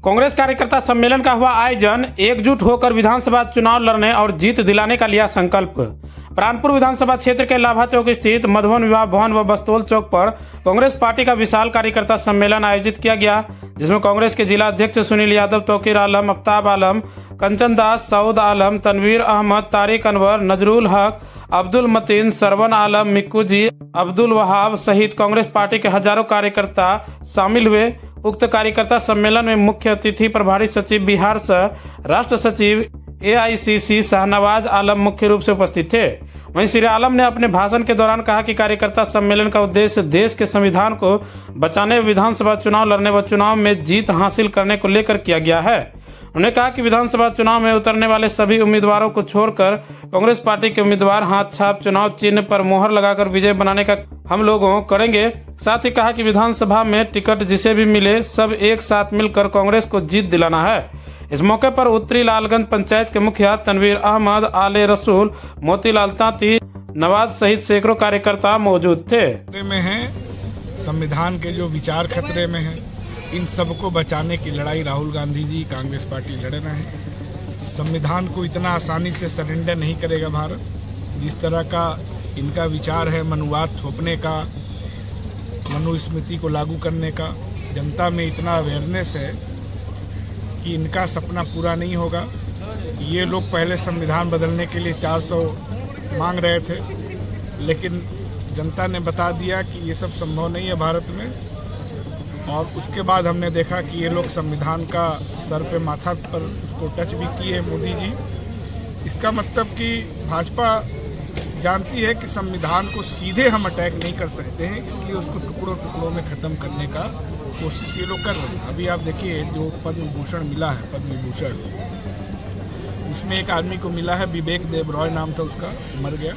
कांग्रेस कार्यकर्ता सम्मेलन का हुआ आयोजन। एकजुट होकर विधानसभा चुनाव लड़ने और जीत दिलाने का लिया संकल्प। प्राणपुर विधानसभा क्षेत्र के लाभा चौक स्थित मधुबन विवाह भवन व बस्तौल चौक पर कांग्रेस पार्टी का विशाल कार्यकर्ता सम्मेलन आयोजित किया गया, जिसमें कांग्रेस के जिला अध्यक्ष सुनील यादव, तौकीर आलम, अफ्ताब आलम, कंचन दास, सऊद आलम, तनवीर अहमद, तारिक अनवर, नजरुल हक, अब्दुल मतीन, सरवन आलम, मिक्कू जी, अब्दुल वहाब सहित कांग्रेस पार्टी के हजारों कार्यकर्ता शामिल हुए। उक्त कार्यकर्ता सम्मेलन में मुख्य अतिथि प्रभारी सचिव बिहार सह राष्ट्र सचिव AICC शाहनवाज आलम मुख्य रूप से उपस्थित थे। वहीं श्री आलम ने अपने भाषण के दौरान कहा कि कार्यकर्ता सम्मेलन का उद्देश्य देश के संविधान को बचाने, विधानसभा चुनाव लड़ने व चुनाव में जीत हासिल करने को लेकर किया गया है। उन्होंने कहा कि विधानसभा चुनाव में उतरने वाले सभी उम्मीदवारों को छोड़कर कांग्रेस पार्टी के उम्मीदवार हाथ छाप चुनाव चिन्ह पर मोहर लगाकर विजय बनाने का हम लोगों करेंगे। साथ ही कहा कि विधानसभा में टिकट जिसे भी मिले सब एक साथ मिलकर कांग्रेस को जीत दिलाना है। इस मौके पर उत्तरी लालगंज पंचायत के मुखिया तनवीर अहमद, आले रसूल, मोतीलाल तांती, नवाज सहित सैकड़ों कार्यकर्ता मौजूद थे। संविधान के जो विचार खतरे में है, इन सबको बचाने की लड़ाई राहुल गांधी जी कांग्रेस पार्टी लड़ रहे हैं। संविधान को इतना आसानी से सरेंडर नहीं करेगा भारत। जिस तरह का इनका विचार है मनुवाद थोपने का, मनुस्मृति को लागू करने का, जनता में इतना अवेयरनेस है कि इनका सपना पूरा नहीं होगा। ये लोग पहले संविधान बदलने के लिए 400 मांग रहे थे, लेकिन जनता ने बता दिया कि ये सब संभव नहीं है भारत में। और उसके बाद हमने देखा कि ये लोग संविधान का सर पे माथा पर उसको टच भी किए मोदी जी। इसका मतलब कि भाजपा जानती है कि संविधान को सीधे हम अटैक नहीं कर सकते हैं, इसलिए उसको टुकड़ों टुकड़ों में ख़त्म करने का कोशिश ये लोग कर रहे हैं। अभी आप देखिए जो पद्म भूषण मिला है, पद्म विभूषण, उसमें एक आदमी को मिला है, विवेक देब रॉय नाम था उसका, मर गया।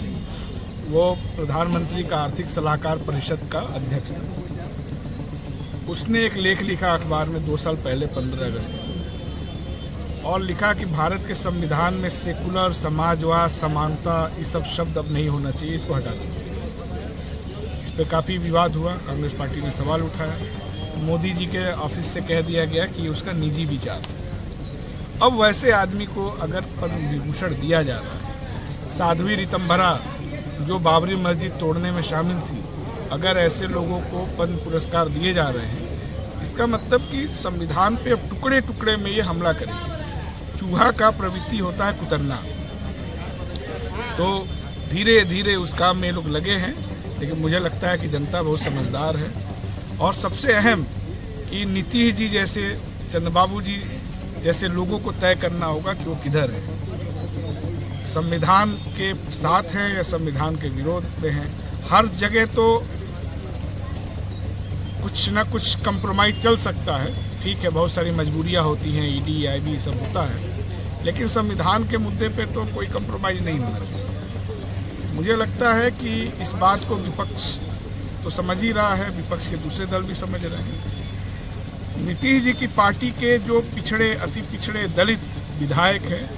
वो प्रधानमंत्री का आर्थिक सलाहकार परिषद का अध्यक्ष था। उसने एक लेख लिखा अखबार में 2 साल पहले 15 अगस्त और लिखा कि भारत के संविधान में सेकुलर, समाजवाद, समानता, ये सब शब्द अब नहीं होना चाहिए, इसको हटा दो। इस पर काफ़ी विवाद हुआ, कांग्रेस पार्टी ने सवाल उठाया। मोदी जी के ऑफिस से कह दिया गया कि उसका निजी विचार। अब वैसे आदमी को अगर पद्म विभूषण दिया जा रहा है, साध्वी ऋतंभरा जो बाबरी मस्जिद तोड़ने में शामिल थी, अगर ऐसे लोगों को पद्म पुरस्कार दिए जा रहे हैं, इसका मतलब कि संविधान पे अब टुकड़े टुकड़े में ये हमला करेंगे। चूहा का प्रवृत्ति होता है कुतरना, तो धीरे धीरे उस काम में लोग लगे हैं। लेकिन मुझे लगता है कि जनता बहुत समझदार है। और सबसे अहम कि नीतीश जी जैसे, चंद्रबाबू जी जैसे लोगों को तय करना होगा कि वो किधर है, संविधान के साथ हैं या संविधान के विरोध में हैं। हर जगह तो कुछ ना कुछ कंप्रोमाइज चल सकता है, ठीक है, बहुत सारी मजबूरियां होती हैं, ED, IB सब होता है, लेकिन संविधान के मुद्दे पे तो कोई कंप्रोमाइज नहीं होना चाहिए। मुझे लगता है कि इस बात को विपक्ष तो समझ ही रहा है, विपक्ष के दूसरे दल भी समझ रहे हैं। नीतीश जी की पार्टी के जो पिछड़े, अति पिछड़े दलित विधायक हैं,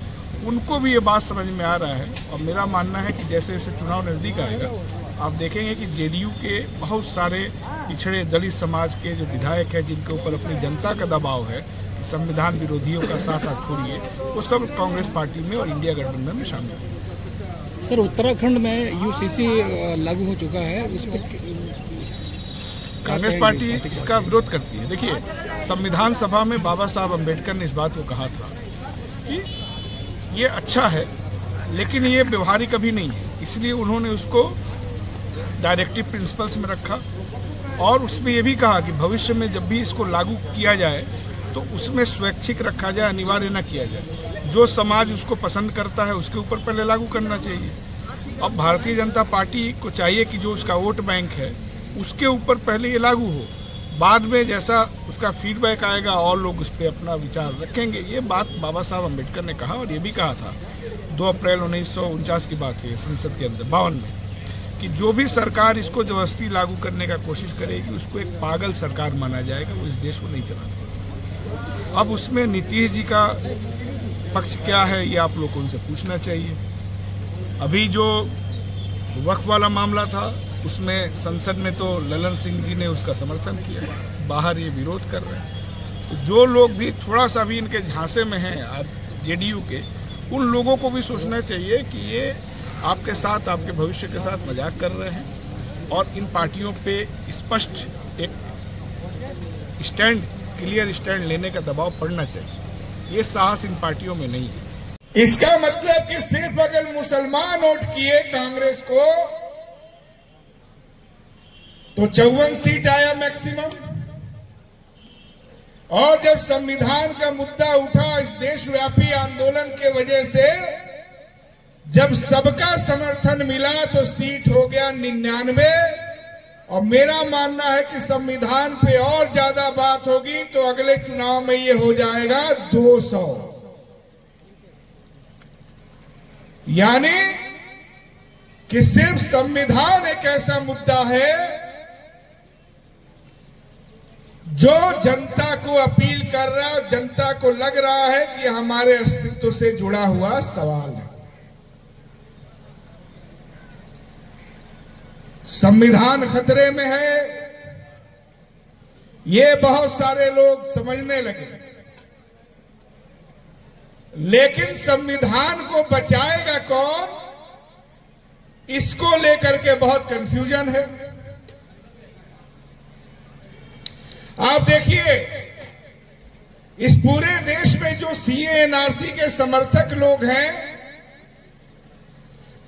उनको भी ये बात समझ में आ रहा है। और मेरा मानना है कि जैसे जैसे चुनाव नज़दीक आएगा, आप देखेंगे कि JDU के बहुत सारे पिछड़े दलित समाज के जो विधायक हैं, जिनके ऊपर अपनी जनता का दबाव है कि संविधान विरोधियों का साथ आप छोड़िए, वो सब कांग्रेस पार्टी में और इंडिया गठबंधन में शामिल है। सर, उत्तराखंड में UCC लागू हो चुका है, उस पर कांग्रेस पार्टी इसका विरोध करती है। देखिए, संविधान सभा में बाबा साहब अम्बेडकर ने इस बात को कहा था कि ये अच्छा है, लेकिन ये व्यवहारिक अभी नहीं है, इसलिए उन्होंने उसको डायरेक्टिव प्रिंसिपल्स में रखा। और उसमें ये भी कहा कि भविष्य में जब भी इसको लागू किया जाए तो उसमें स्वैच्छिक रखा जाए, अनिवार्य न किया जाए। जो समाज उसको पसंद करता है उसके ऊपर पहले लागू करना चाहिए। अब भारतीय जनता पार्टी को चाहिए कि जो उसका वोट बैंक है उसके ऊपर पहले ये लागू हो, बाद में जैसा उसका फीडबैक आएगा और लोग उस पर अपना विचार रखेंगे। ये बात बाबा साहब अम्बेडकर ने कहा। और ये भी कहा था 2 अप्रैल 1949 की बात है, संसद के अंदर 52 में, कि जो भी सरकार इसको जबरदस्ती लागू करने का कोशिश करेगी उसको एक पागल सरकार माना जाएगा, वो इस देश को नहीं चला सकता। अब उसमें नीतीश जी का पक्ष क्या है, ये आप लोग को उनसे पूछना चाहिए। अभी जो वक्फ वाला मामला था, उसमें संसद में तो ललन सिंह जी ने उसका समर्थन किया, बाहर ये विरोध कर रहे हैं। जो लोग भी थोड़ा सा भी इनके झांसे में हैं जेडीयू के, उन लोगों को भी सोचना चाहिए कि ये आपके साथ, आपके भविष्य के साथ मजाक कर रहे हैं और इन पार्टियों पे स्पष्ट एक स्टैंड, क्लियर स्टैंड लेने का दबाव पड़ना चाहिए। ये साहस इन पार्टियों में नहीं है। इसका मतलब कि सिर्फ अगर मुसलमान वोट किए कांग्रेस को तो 54 सीट आया मैक्सिमम, और जब संविधान का मुद्दा उठा इस देशव्यापी आंदोलन के वजह से, जब सबका समर्थन मिला तो सीट हो गया 99। और मेरा मानना है कि संविधान पे और ज्यादा बात होगी तो अगले चुनाव में ये हो जाएगा 200। यानी कि सिर्फ संविधान एक ऐसा मुद्दा है जो जनता को अपील कर रहा है, जनता को लग रहा है कि हमारे अस्तित्व से जुड़ा हुआ सवाल है। संविधान खतरे में है, ये बहुत सारे लोग समझने लगे, लेकिन संविधान को बचाएगा कौन, इसको लेकर के बहुत कंफ्यूजन है। आप देखिए, इस पूरे देश में जो सीए एनआरसी के समर्थक लोग हैं,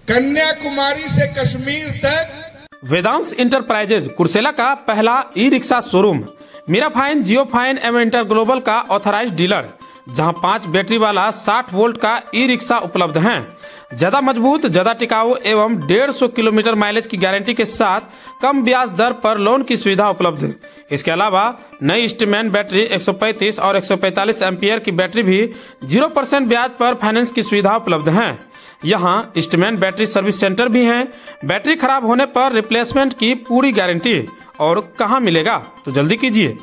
कन्याकुमारी से कश्मीर तक, वेदांश इंटरप्राइजेज कुर्सेला का पहला e rickshaw showroom, Meera fine, Jio fine एवं इंटर ग्लोबल का ऑथराइज्ड डीलर, जहां 5 बैटरी वाला 60 वोल्ट का ई रिक्शा उपलब्ध हैं। ज्यादा मजबूत, ज्यादा टिकाऊ एवं 150 किलोमीटर माइलेज की गारंटी के साथ कम ब्याज दर पर लोन की सुविधा उपलब्ध। इसके अलावा नई ईस्टमैन बैटरी 135 और 145 एम्पियर की बैटरी भी 0% ब्याज पर फाइनेंस की सुविधा उपलब्ध है। यहाँ ईस्टमैन बैटरी सर्विस सेंटर भी हैं। बैटरी खराब होने पर रिप्लेसमेंट की पूरी गारंटी। और कहाँ मिलेगा, तो जल्दी कीजिए।